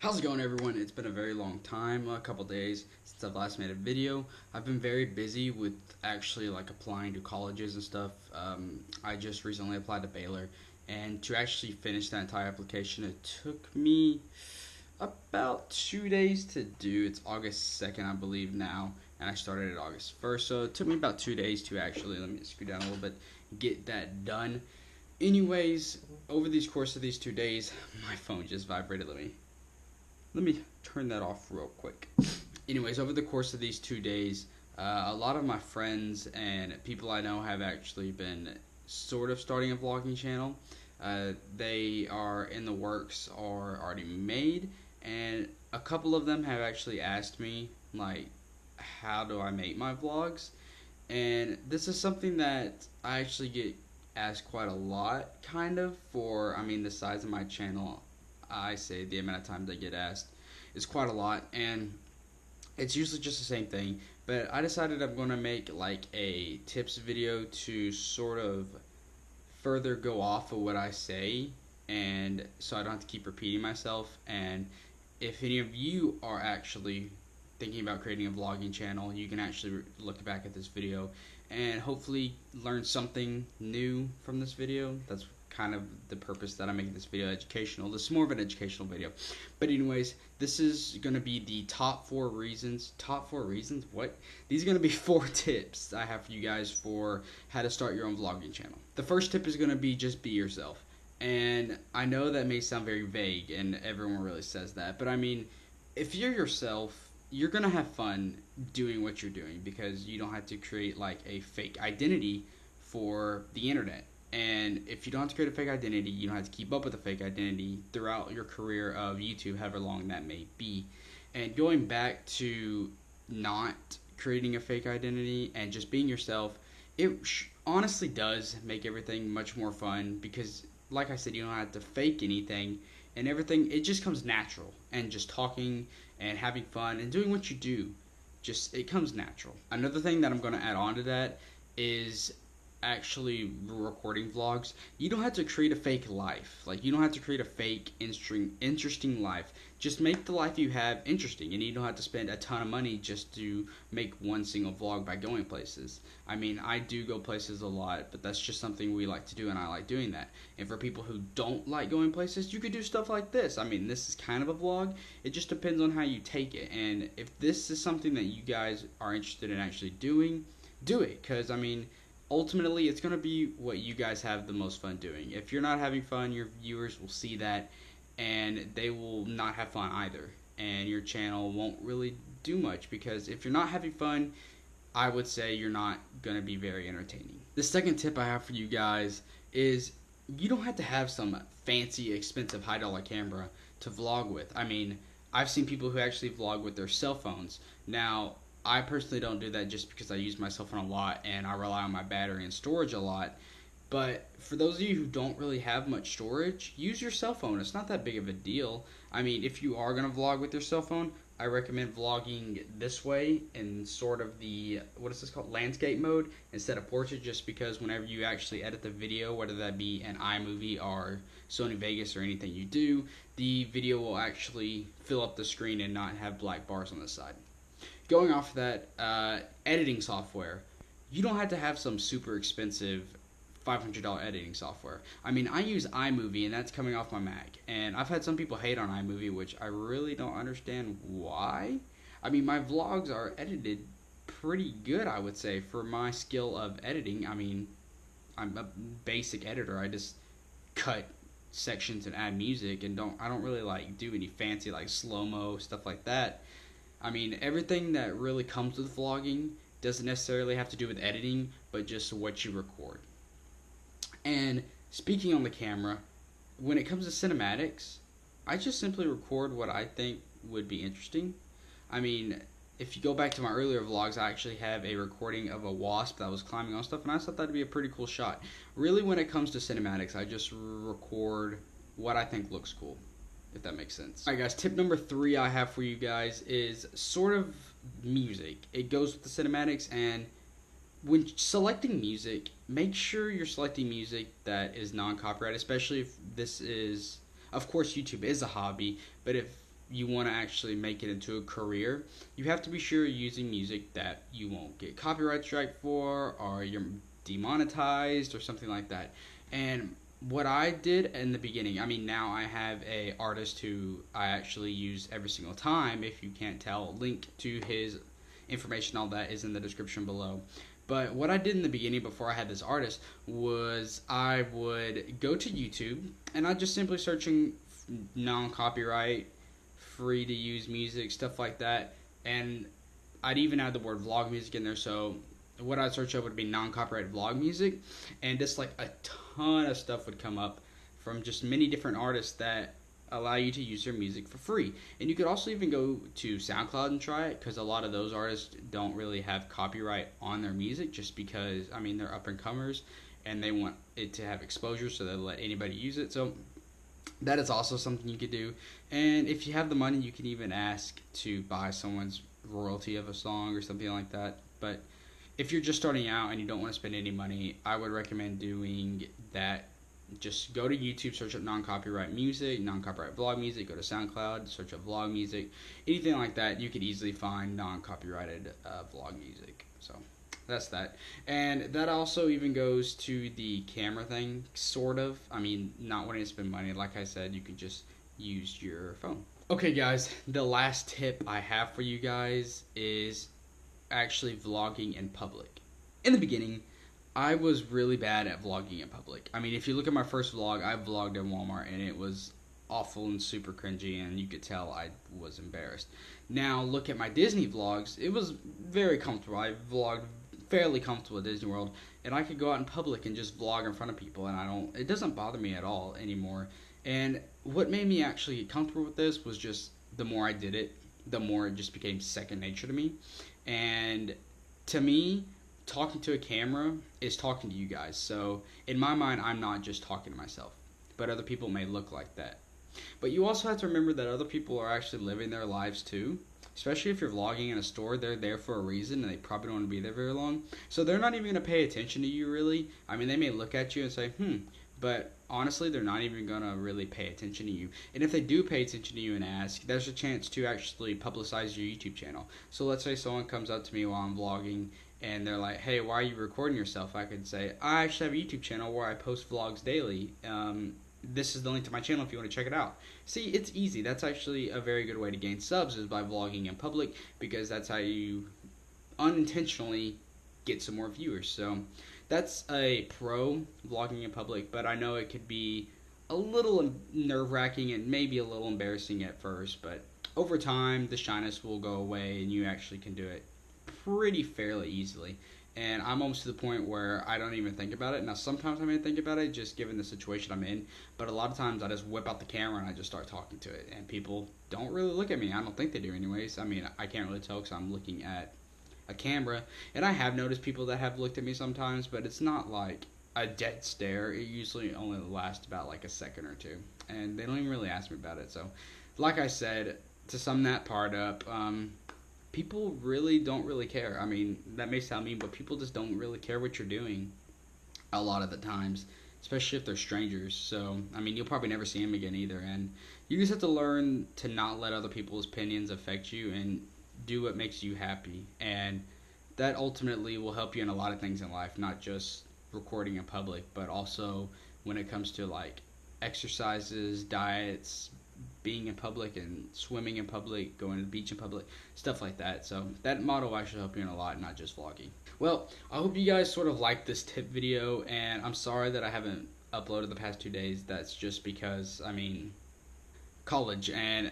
How's it going, everyone? It's been a very long time, a couple days since I've last made a video. I've been very busy with actually applying to colleges and stuff. I just recently applied to Baylor, and to actually finish that entire application, it took me about 2 days to do. It's August 2nd, I believe now, and I started it August 1st, so it took me about 2 days to actually, let me screw down a little bit, get that done. Anyways, over these course of these 2 days, my phone just vibrated. Let me turn that off real quick. Anyways, over the course of these 2 days, a lot of my friends and people I know have actually been sort of starting a vlogging channel. They are in the works or already made, and a couple of them have actually asked me, how do I make my vlogs? And this is something that I actually get asked quite a lot, for the size of my channel. I say the amount of times I get asked is quite a lot, and it's usually just the same thing. But I decided I'm going to make a tips video to sort of further go off of what I say, and so I don't have to keep repeating myself. And if any of you are actually thinking about creating a vlogging channel, you can actually look back at this video and hopefully learn something new from this video. That's kind of the purpose that I'm making this video educational. This is more of an educational video. But anyways, this is going to be the top 4 reasons. Top 4 reasons? What? These are going to be 4 tips I have for you guys for how to start your own vlogging channel. The first tip is going to be just be yourself. And I know that may sound very vague, and everyone really says that, but if you're yourself, you're going to have fun doing what you're doing, because you don't have to create a fake identity for the internet. And if you don't have to create a fake identity, you don't have to keep up with a fake identity throughout your career of YouTube, however long that may be. And going back to not creating a fake identity and just being yourself, it honestly does make everything much more fun, because like I said, you don't have to fake anything, and everything, it just comes natural. And just talking and having fun and doing what you do, it comes natural. Another thing that I'm going to add on to that is actually recording vlogs. You don't have to create a fake life. You don't have to create a fake interesting life. Just make the life you have interesting, and you don't have to spend a ton of money just to make one single vlog by going places. I do go places a lot, but that's just something we like to do, and I like doing that. And for people who don't like going places, you could do stuff like this. This is kind of a vlog. It just depends on how you take it. And if this is something that you guys are interested in actually doing, do it, because ultimately, it's going to be what you guys have the most fun doing. If you're not having fun, your viewers will see that, and they will not have fun either. And your channel won't really do much, because if you're not having fun, I would say you're not going to be very entertaining. The second tip I have for you guys is you don't have to have some fancy, expensive, high-dollar camera to vlog with. I've seen people who actually vlog with their cell phones. Now, I personally don't do that, just because I use my cell phone a lot and I rely on my battery and storage a lot. But for those of you who don't really have much storage, use your cell phone. It's not that big of a deal. If you are going to vlog with your cell phone, I recommend vlogging this way in sort of the, what is this called, landscape mode instead of portrait, just because whenever you actually edit the video, whether that be an iMovie or Sony Vegas or anything you do, the video will actually fill up the screen and not have black bars on the side. Going off that, editing software, you don't have to have some super expensive $500 editing software. I use iMovie, and that's coming off my Mac. And I've had some people hate on iMovie, which I really don't understand why. My vlogs are edited pretty good, I would say, for my skill of editing. I'm a basic editor. I just cut sections and add music, and I don't really do any fancy slow-mo, stuff like that. Everything that really comes with vlogging doesn't necessarily have to do with editing, but just what you record. And speaking on the camera, when it comes to cinematics, I just simply record what I think would be interesting. If you go back to my earlier vlogs, I actually have a recording of a wasp that was climbing on stuff, and I thought that would be a pretty cool shot. Really, when it comes to cinematics, I just record what I think looks cool, if that makes sense. Alright guys, tip number 3 I have for you guys is sort of music. It goes with the cinematics, and when selecting music, make sure you're selecting music that is non-copyright, especially if this is, of course YouTube is a hobby, but if you want to actually make it into a career, you have to be sure you're using music that you won't get copyright strike for, or you're demonetized or something like that. And what I did in the beginning, I mean, now I have a artist who I actually use every single time. If you can't tell, link to his information, all that is in the description below. But what I did in the beginning before I had this artist was I would go to YouTube and I'd just simply searching non-copyright, free to use music, stuff like that. And I'd even add the word vlog music in there. So what I'd search up would be non-copyright vlog music, and just like a ton of stuff would come up from just many different artists that allow you to use their music for free. And you could also even go to SoundCloud and try it, because a lot of those artists don't really have copyright on their music, just because, I mean, they're up and comers and they want it to have exposure, so they'll let anybody use it. So that is also something you could do. And if you have the money, you can even ask to buy someone's royalty of a song or something like that. But if you're just starting out and you don't want to spend any money, I would recommend doing that. Just go to YouTube, search up non-copyright music, non-copyright vlog music, go to SoundCloud, search up vlog music, anything like that. You could easily find non-copyrighted vlog music. So that's that. And that also even goes to the camera thing, sort of. I mean, not wanting to spend money. Like I said, you could just use your phone. Okay, guys, the last tip I have for you guys is actually vlogging in public. In the beginning, I was really bad at vlogging in public. I mean, if you look at my first vlog, I vlogged in Walmart, and it was awful and super cringy, and you could tell I was embarrassed. Now, look at my Disney vlogs. It was very comfortable. I vlogged fairly comfortable at Disney World, and I could go out in public and just vlog in front of people, and it doesn't bother me at all anymore. And what made me actually get comfortable with this was just the more I did it, the more it just became second nature to me. And to me, talking to a camera is talking to you guys. So in my mind, I'm not just talking to myself, but other people may look like that. But you also have to remember that other people are actually living their lives too. Especially if you're vlogging in a store, they're there for a reason, and they probably don't want to be there very long. So they're not even going to pay attention to you, really. I mean, they may look at you and say, but honestly, they're not even going to really pay attention to you. And if they do pay attention to you and ask, there's a chance to actually publicize your YouTube channel. So let's say someone comes up to me while I'm vlogging, and they're like, hey, why are you recording yourself? I could say, I actually have a YouTube channel where I post vlogs daily. This is the link to my channel if you want to check it out. See, it's easy. That's actually a very good way to gain subs, is by vlogging in public, because that's how you unintentionally get some more viewers. So that's a pro, vlogging in public, but I know it could be a little nerve-wracking and maybe a little embarrassing at first, but over time the shyness will go away and you actually can do it pretty fairly easily. And I'm almost to the point where I don't even think about it. Now, sometimes I may think about it, just given the situation I'm in. But a lot of times I just whip out the camera and I just start talking to it. And people don't really look at me. I don't think they do anyways. I mean, I can't really tell because I'm looking at a camera. And I have noticed people that have looked at me sometimes, but it's not like a dead stare. It usually only lasts about like a second or two. And they don't even really ask me about it. So, like I said, to sum that part up, people really don't really care. I mean, that may sound mean, but people just don't really care what you're doing a lot of the times, especially if they're strangers. So, I mean, you'll probably never see them again either. And you just have to learn to not let other people's opinions affect you and do what makes you happy. And that ultimately will help you in a lot of things in life, not just recording in public, but also when it comes to like exercises, diets, being in public and swimming in public, going to the beach in public, stuff like that. So that motto will actually help you in a lot, not just vlogging. Well, I hope you guys sort of liked this tip video, and I'm sorry that I haven't uploaded the past 2 days. That's just because, I mean, college and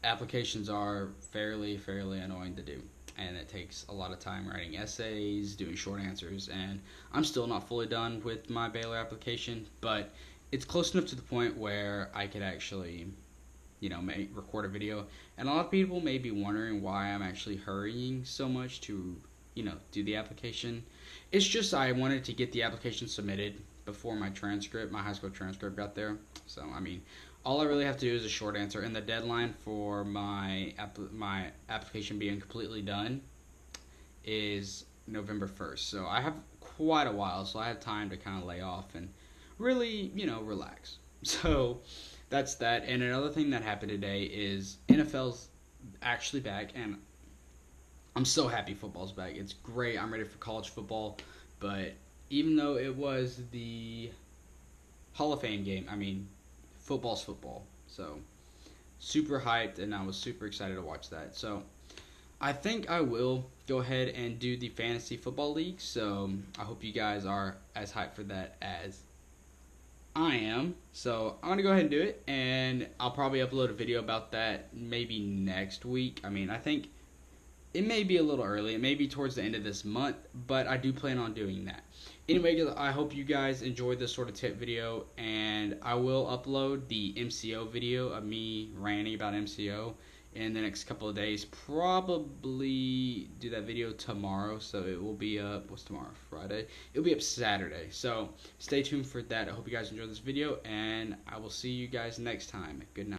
applications are fairly annoying to do. And it takes a lot of time writing essays, doing short answers, and I'm still not fully done with my Baylor application, but it's close enough to the point where I could actually, record a video. And a lot of people may be wondering why I'm actually hurrying so much to, do the application. It's just I wanted to get the application submitted before my high school transcript got there. So, I mean, all I really have to do is a short answer. And the deadline for my application being completely done is November 1st. So I have quite a while, so I have time to kind of lay off and really, relax. So that's that. And another thing that happened today is NFL's actually back, and I'm so happy football's back. It's great. I'm ready for college football. But even though it was the Hall of Fame game, I mean, football's football. So super hyped, and I was super excited to watch that. So I think I will go ahead and do the Fantasy Football League. So I hope you guys are as hyped for that as I am. So I'm going to go ahead and do it, and I'll probably upload a video about that maybe next week. I mean, I think it may be a little early. It may be towards the end of this month, but I do plan on doing that. Anyway, I hope you guys enjoyed this sort of tip video, and I will upload the MCO video of me ranting about MCO in the next couple of days. Probably do that video tomorrow, so it will be up, what's tomorrow, Friday? It'll be up Saturday, so stay tuned for that. I hope you guys enjoyed this video, and I will see you guys next time. Good night.